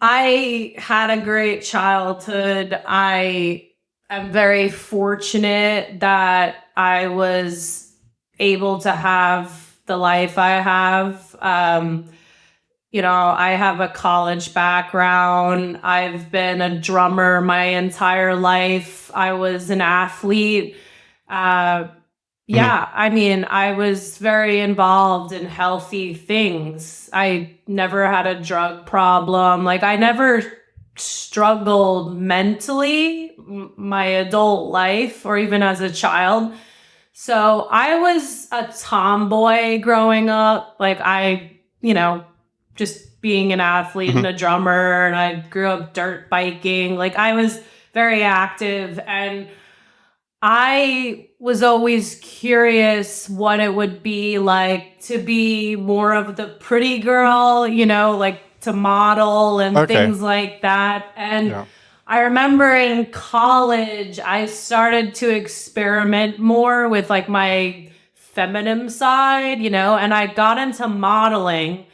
I had a great childhood. I am very fortunate that I was able to have the life I have. I have a college background. I've been a drummer my entire life. I was an athlete. Uh, Mhm. yeah, I mean, I was very involved in healthy things. I never had a drug problem. Like, I never struggled mentally my adult life or even as a child. So I was a tomboy growing up. Like, just being an athlete and Mhm. a drummer, and I grew up dirt biking. Like, I was very active, and I was always curious what it would be like to be more of the pretty girl, like to model and Okay. things like that. And Yeah. I remember in college, I started to experiment more with like my feminine side, and I got into modeling.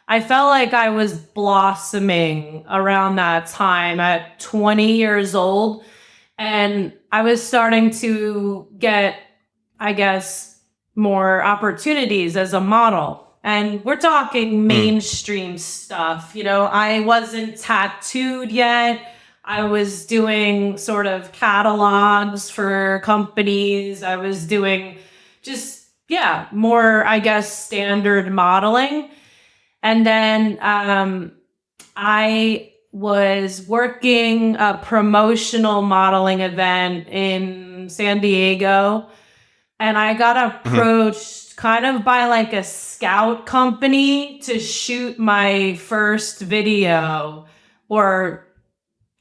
I felt like I was blossoming around that time at 20 years old. And I was starting to get, I guess, more opportunities as a model. And we're talking Mm. mainstream stuff. I wasn't tattooed yet. I was doing sort of catalogs for companies. I was doing just, yeah, more, I guess, standard modeling. And then I was working a promotional modeling event in San Diego, and I got Mhm. approached kind of by like a scout company to shoot my first video or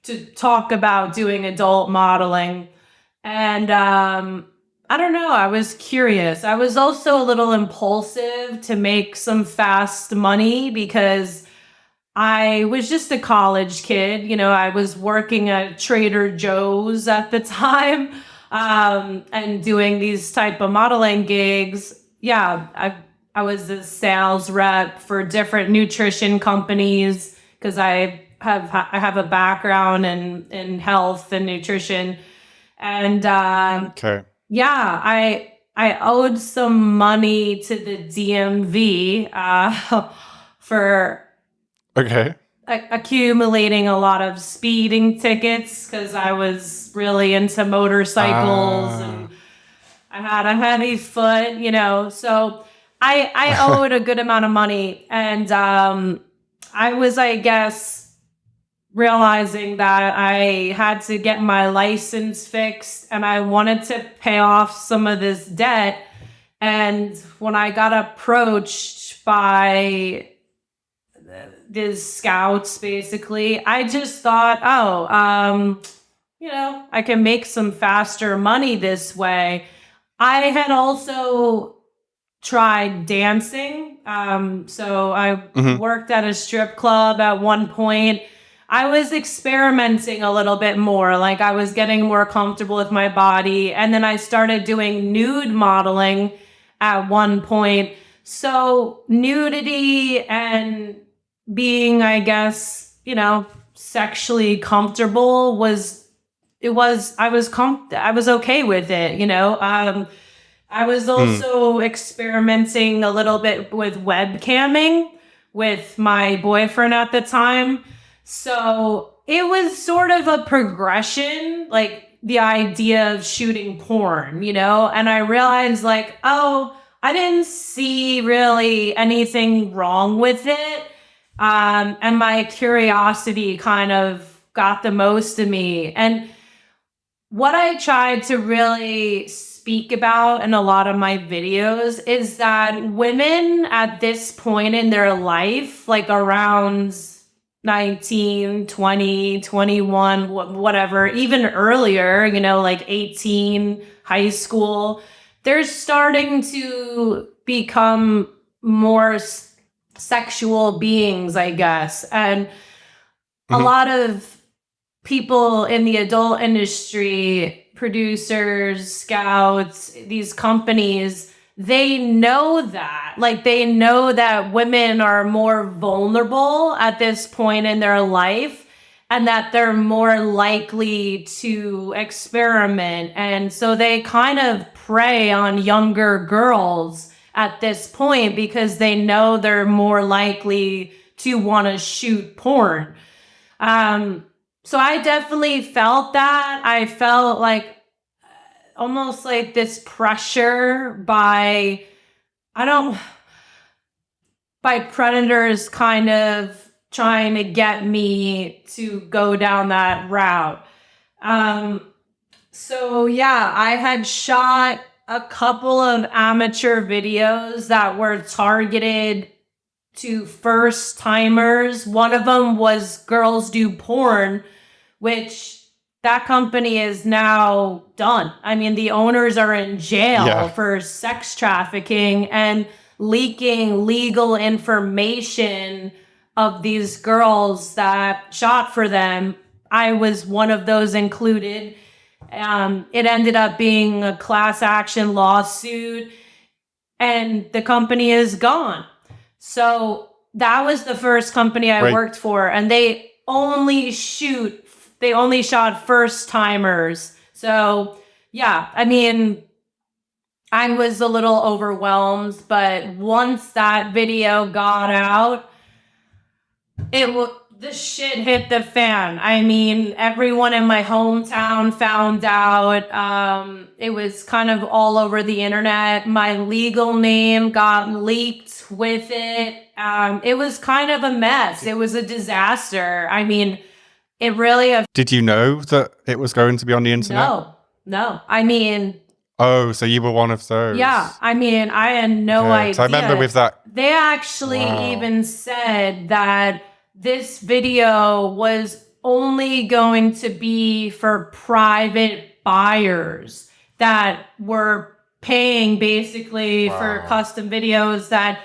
to talk about doing adult modeling. And I don't know, I was curious. I was also a little impulsive to make some fast money because I was just a college kid. I was working at Trader Joe's at the time, and doing these type of modeling gigs. Yeah, I was a sales rep for different nutrition companies because I have a background in health and nutrition. And Okay. yeah, I owed some money to the DMV for Okay. accumulating a lot of speeding tickets because I was really into motorcycles Ah. and I had a heavy foot, So I owed a good amount of money, and I was, I guess, realizing that I had to get my license fixed, and I wanted to pay off some of this debt. And when I got approached by these scouts, basically, I just thought, oh, I can make some faster money this way. I had also tried dancing. So I Mhm. worked at a strip club at one point. I was experimenting a little bit more, like I was getting more comfortable with my body. And then I started doing nude modeling at one point. So nudity and being, I guess, sexually comfortable I was okay with it. I was Mm. also experimenting a little bit with webcamming with my boyfriend at the time. So it was sort of a progression, like the idea of shooting porn, and I realized, like, oh, I didn't see really anything wrong with it. And my curiosity kind of got the most of me. And what I tried to really speak about in a lot of my videos is that women at this point in their life, like around 19, 20, 21, whatever, even earlier, like 18, high school, they're starting to become more sexual beings, I guess. And a Mhm. lot of people in the adult industry, producers, scouts, these companies, they know that. Like, they know that women are more vulnerable at this point in their life and that they're more likely to experiment. And so they kind of prey on younger girls at this point because they know they're more likely to want to shoot porn. So I definitely felt that. I felt like almost like this pressure by predators kind of trying to get me to go down that route. So yeah, I had shot a couple of amateur videos that were targeted to first timers. One of them was GirlsDoPorn, which that company is now done. I mean, the owners are in jail for sex trafficking and leaking legal information of these girls that shot for them. I was one of those included. It ended up being a class action lawsuit, and the company is gone. So that was the first company I worked for, and they only shot first timers. So yeah, I mean, I was a little overwhelmed, but once that video got out, the shit hit the fan. I mean, everyone in my hometown found out. It was kind of all over the internet. My legal name got leaked with it. It was kind of a mess. It was a disaster. I mean, it really... Did you know that it was going to be on the internet? No. I mean... Oh, so you were one of those. Yeah, I mean, I had no idea. So I remember with that... They actually even said that this video was only going to be for private buyers that were paying basically for custom videos, that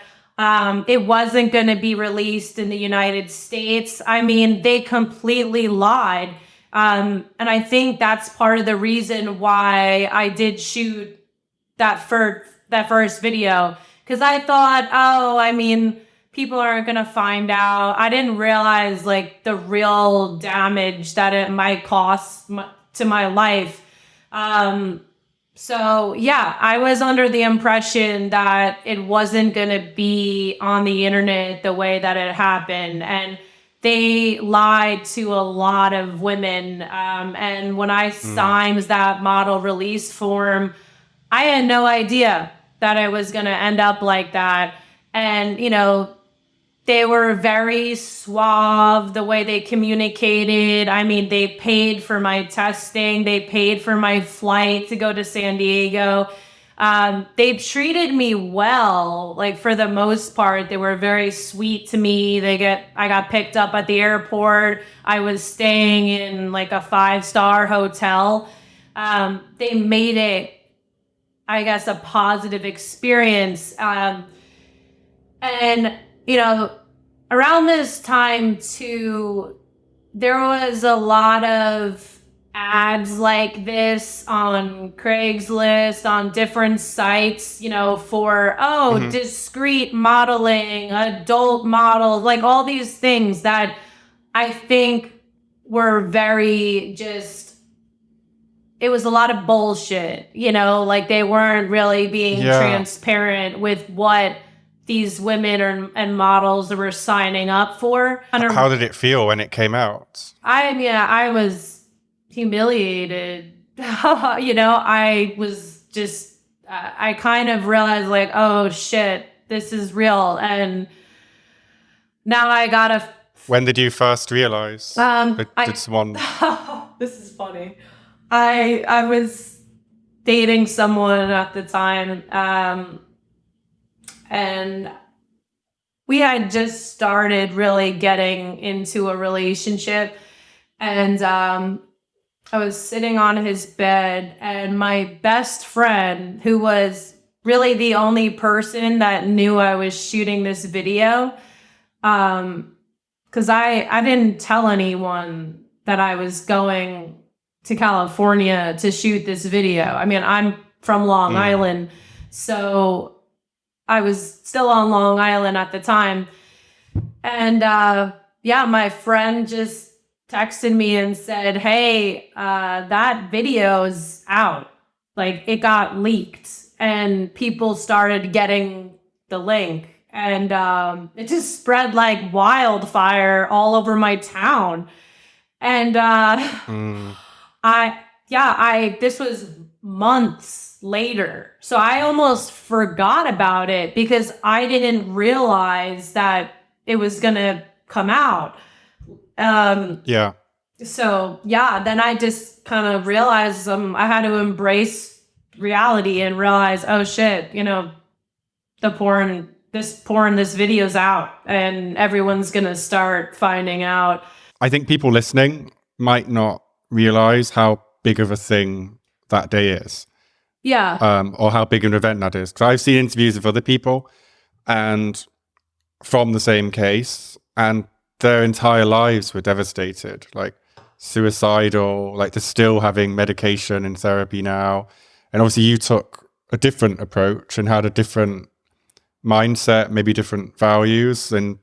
it wasn't going to be released in the United States. I mean, they completely lied. And I think that's part of the reason why I did shoot that first video, because I thought, I mean, people aren't going to find out. I didn't realize like the real damage that it might cost to my life. So yeah, I was under the impression that it wasn't going to be on the internet the way that it happened. And they lied to a lot of women. And when I signed that model release form, I had no idea that I was going to end up like that. And, you know, they were very suave the way they communicated. I mean, they paid for my testing. They paid for my flight to go to San Diego. They treated me well, like for the most part. They were very sweet to me. I got picked up at the airport. I was staying in like a 5-star hotel. They made it, I guess, a positive experience. And, you know, around this time too, there was a lot of ads like this on Craigslist, on different sites, you know, for, discreet modeling, adult model, like all these things that I think were very it was a lot of bullshit, you know, like they weren't really being transparent with what these women and models were signing up for. How did it feel when it came out? I mean, I was humiliated. You know, I was just, I kind of realized like, oh shit, this is real. And now I gotta... When did you first realize? Did someone... This is funny. I was dating someone at the time, and we had just started really getting into a relationship, and I was sitting on his bed, and my best friend, who was really the only person that knew I was shooting this video, because I didn't tell anyone that I was going to California to shoot this video. I mean, I'm from Long Island, So I was still on Long Island at the time. And my friend just texted me and said, hey, that video's out. Like, it got leaked and people started getting the link. And it just spread like wildfire all over my town. And this was months later. So I almost forgot about it because I didn't realize that it was going to come out. So, then I just kind of realized I had to embrace reality and realize, oh shit, this video's out and everyone's going to start finding out. I think people listening might not realize how big of a thing that day is. Yeah. Or how big an event that is. Because I've seen interviews of other people and from the same case, and their entire lives were devastated, like suicidal, like they're still having medication and therapy now. And obviously you took a different approach and had a different mindset, maybe different values. And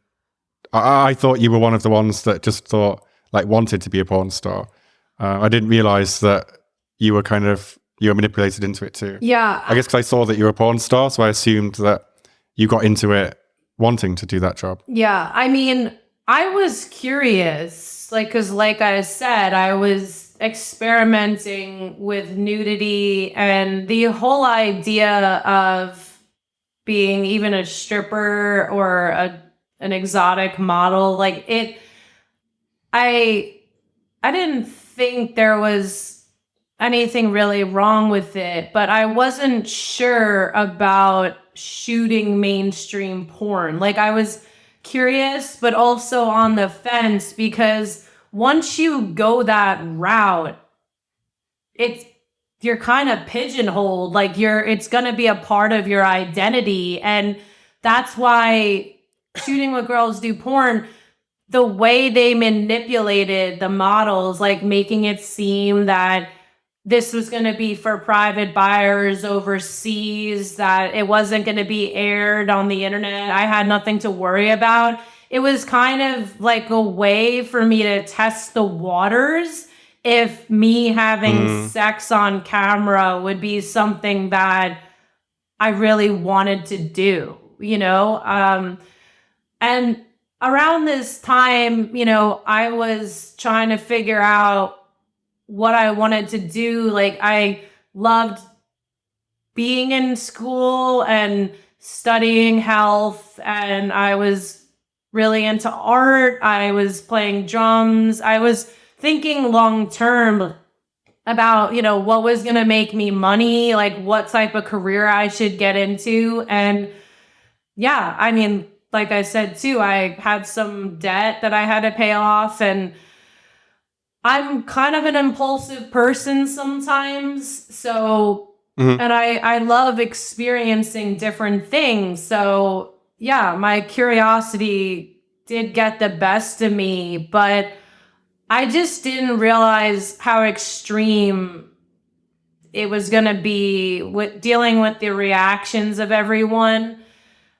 I thought you were one of the ones that just thought, like, wanted to be a porn star. I didn't realize that you were manipulated into it too. Yeah. I guess because I saw that you were a porn star, so I assumed that you got into it wanting to do that job. Yeah. I mean, I was curious, because like I said, I was experimenting with nudity and the whole idea of being even a stripper or an exotic model. I didn't think there was anything really wrong with it, but I wasn't sure about shooting mainstream porn. I was curious, but also on the fence, because once you go that route, you're kind of pigeonholed. It's going to be a part of your identity. And that's why shooting with Girls Do Porn, the way they manipulated the models, making it seem that this was going to be for private buyers overseas, that it wasn't going to be aired on the internet. I had nothing to worry about. It was kind of like a way for me to test the waters if me having sex on camera would be something that I really wanted to do, and around this time, I was trying to figure out what I wanted to do. I loved being in school and studying health, and I was really into art. I was playing drums. I was thinking long term about, what was going to make me money, what type of career I should get into. And yeah, I mean, like I said too, I had some debt that I had to pay off, and I'm kind of an impulsive person sometimes. So, and I love experiencing different things. So yeah, my curiosity did get the best of me, but I just didn't realize how extreme it was going to be with dealing with the reactions of everyone.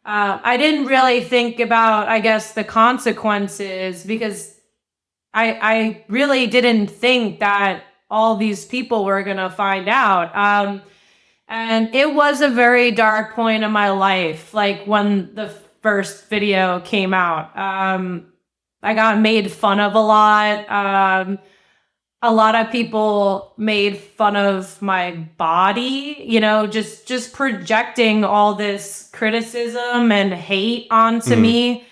I didn't really think about, I guess, the consequences, because I really didn't think that all these people were going to find out. And it was a very dark point in my life, when the first video came out. I got made fun of a lot. A lot of people made fun of my body, just projecting all this criticism and hate onto me.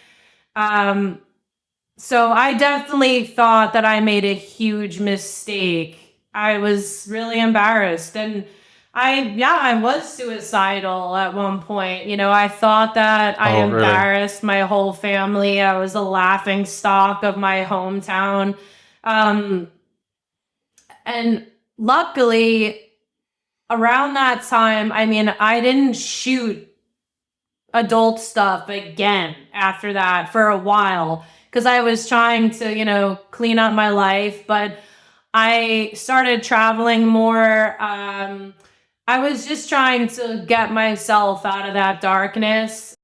So I definitely thought that I made a huge mistake. I was really embarrassed, and I was suicidal at one point. I thought that I embarrassed my whole family. I was a laughing stock of my hometown. And luckily, around that time, I mean, I didn't shoot adult stuff again after that for a while, because I was trying to, clean up my life. But I started traveling more. I was just trying to get myself out of that darkness